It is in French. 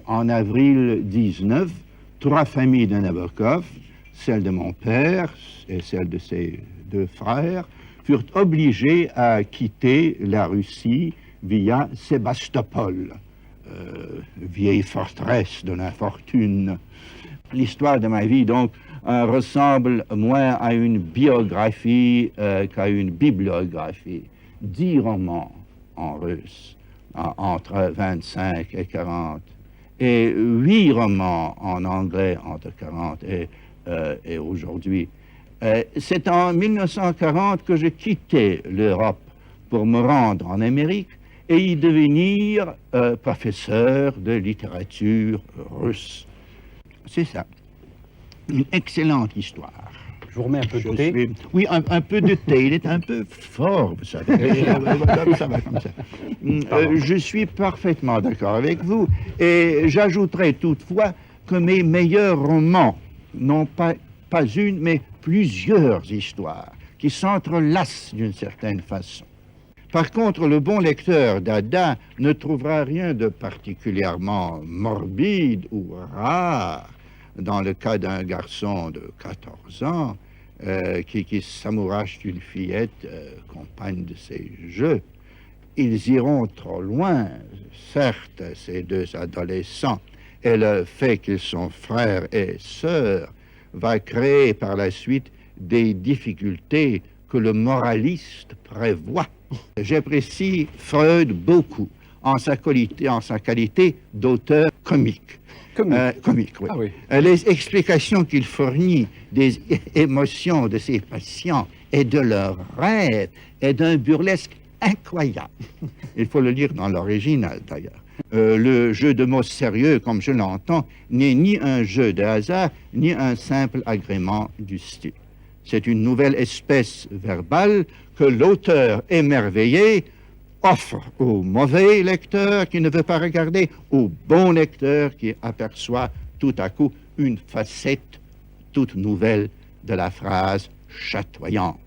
en avril 19, 3 familles de Nabokov, celle de mon père et celle de ses 2 frères, furent obligées à quitter la Russie via Sébastopol, vieille forteresse de l'infortune. L'histoire de ma vie, donc, ressemble moins à une biographie qu'à une bibliographie. 10 romans en russe, entre 25 et 40, et 8 romans en anglais entre 40 et aujourd'hui. C'est en 1940 que je quittais l'Europe pour me rendre en Amérique et y devenir professeur de littérature russe. C'est ça. Une excellente histoire. Je vous remets un peu de thé. Oui, un peu de thé. Il est un peu fort, vous savez. Ça va comme ça. Je suis parfaitement d'accord avec vous. Et j'ajouterai toutefois que mes meilleurs romans n'ont pas une, mais plusieurs histoires qui s'entrelacent d'une certaine façon. Par contre, le bon lecteur d'Ada ne trouvera rien de particulièrement morbide ou rare dans le cas d'un garçon de 14 ans qui s'amourache d'une fillette compagne de ses jeux. Ils iront trop loin, certes, ces 2 adolescents, et le fait qu'ils sont frères et sœurs va créer par la suite des difficultés que le moraliste prévoit. J'apprécie Freud beaucoup en sa qualité d'auteur comique. Comique, oui. Ah oui. Les explications qu'il fournit des émotions de ses patients et de leurs rêves est d'un burlesque incroyable. Il faut le lire dans l'original, d'ailleurs. Le jeu de mots sérieux, comme je l'entends, n'est ni un jeu de hasard, ni un simple agrément du style. C'est une nouvelle espèce verbale que l'auteur émerveillé offre au mauvais lecteur qui ne veut pas regarder, au bon lecteur qui aperçoit tout à coup une facette toute nouvelle de la phrase chatoyante.